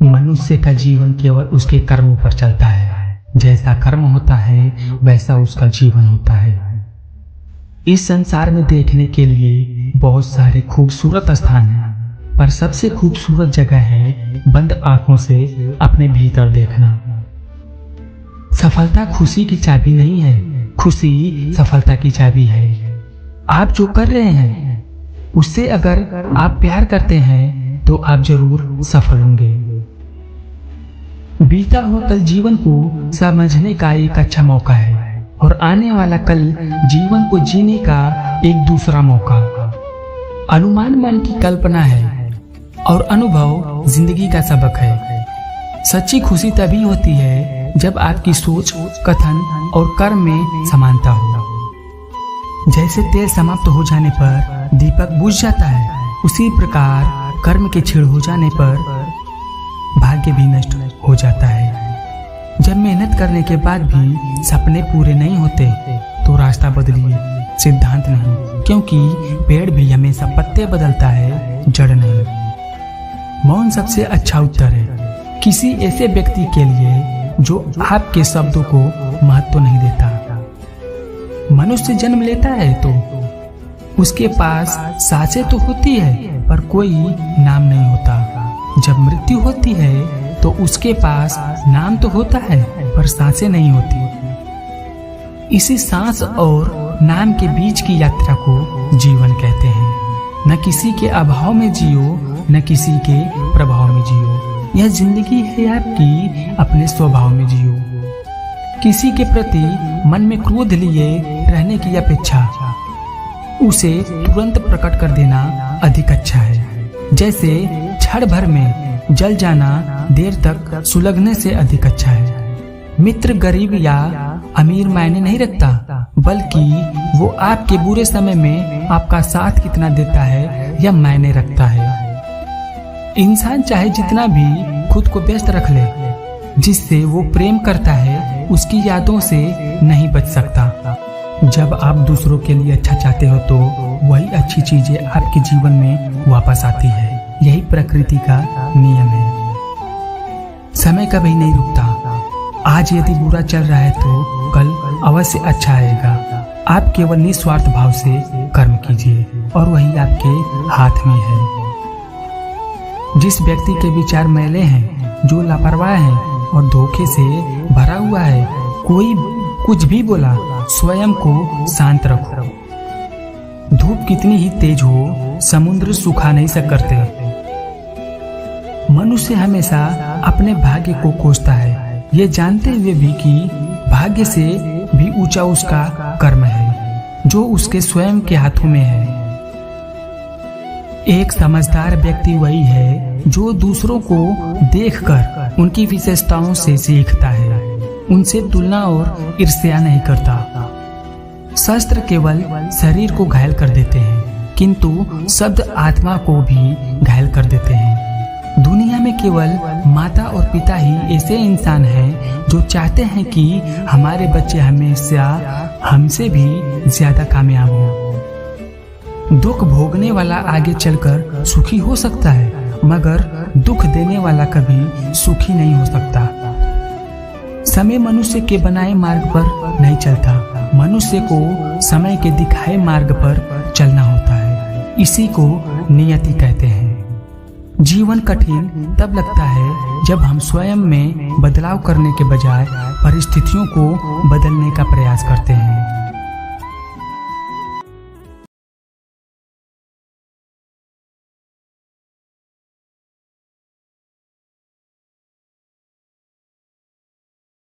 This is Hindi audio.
मनुष्य का जीवन केवल उसके कर्मों पर चलता है। जैसा कर्म होता है वैसा उसका जीवन होता है। इस संसार में देखने के लिए बहुत सारे खूबसूरत स्थान हैं, पर सबसे खूबसूरत जगह है बंद आंखों से अपने भीतर देखना। सफलता खुशी की चाबी नहीं है, खुशी सफलता की चाबी है। आप जो कर रहे हैं उससे अगर आप प्यार करते हैं तो आप जरूर सफल होंगे। बीता हुआ कल जीवन को समझने का एक अच्छा मौका है और आने वाला कल जीवन को जीने का एक दूसरा मौका। अनुमान मन की कल्पना है और अनुभव जिंदगी का सबक है। सच्ची खुशी तभी होती है जब आपकी सोच, कथन और कर्म में समानता हो। जैसे तेल समाप्त हो जाने पर दीपक बुझ जाता है, उसी प्रकार कर्म के छेड़ हो जाने पर भाग्य भी नष्ट हो जाता है। जब मेहनत करने के बाद भी सपने पूरे नहीं होते तो रास्ता बदलिए, सिद्धांत नहीं, क्योंकि पेड़ भी हमेशा पत्ते बदलता है, जड़ नहीं। मौन सबसे अच्छा उत्तर है किसी ऐसे व्यक्ति के लिए जो आपके शब्दों को महत्व नहीं देता। मनुष्य जन्म लेता है तो उसके पास सांसें तो होती है पर कोई नाम नहीं होता। जब मृत्यु होती है तो उसके पास नाम तो होता है पर सांसें नहीं होती। इसी सांस और नाम के बीच की यात्रा को जीवन कहते हैं। न किसी के अभाव में जियो, न किसी के प्रभाव में जियो। यह जिंदगी है आपकी, अपने स्वभाव में जियो। किसी के प्रति मन में क्रोध लिए रहने की अपेक्षा उसे तुरंत प्रकट कर देना अधिक अच्छा है। जैसे क्षण भर में जल जाना देर तक सुलगने से अधिक अच्छा है। मित्र गरीब या अमीर मायने नहीं रखता, बल्कि वो आपके बुरे समय में आपका साथ कितना देता है यह मायने रखता है। इंसान चाहे जितना भी खुद को व्यस्त रख ले, जिससे वो प्रेम करता है उसकी यादों से नहीं बच सकता। जब आप दूसरों के लिए अच्छा चाहते हो तो वही अच्छी चीजें आपके जीवन में वापस आती है। यही प्रकृति का नियम है। समय कभी नहीं रुकता। आज यदि बुरा चल रहा है तो कल अवश्य अच्छा आएगा। आप केवल निस्वार्थ भाव से कर्म कीजिए और वही आपके हाथ में है। जिस व्यक्ति के विचार मैले हैं, जो लापरवाह है और धोखे से भरा हुआ है, कोई कुछ भी बोला स्वयं को शांत रखो। धूप कितनी ही तेज हो, समुद्र सुखा नहीं सकते। मनुष्य हमेशा अपने भाग्य को कोसता है, ये जानते हुए भी कि भाग्य से भी ऊंचा उसका कर्म है जो उसके स्वयं के हाथों में है। एक समझदार व्यक्ति वही है जो दूसरों को देखकर उनकी विशेषताओं से सीखता है, उनसे तुलना और ईर्ष्या नहीं करता। शस्त्र केवल शरीर को घायल कर देते हैं, किंतु शब्द आत्मा को भी घायल कर देते हैं। दुनिया में केवल माता और पिता ही ऐसे इंसान हैं जो चाहते हैं कि हमारे बच्चे हमेशा हमसे भी ज्यादा कामयाब हो। दुख भोगने वाला आगे चलकर सुखी हो सकता है, मगर दुख देने वाला कभी सुखी नहीं हो सकता। समय मनुष्य के बनाए मार्ग पर नहीं चलता, मनुष्य को समय के दिखाए मार्ग पर चलना होता है। इसी को नियति कहते हैं। जीवन कठिन तब लगता है जब हम स्वयं में बदलाव करने के बजाय परिस्थितियों को बदलने का प्रयास करते हैं।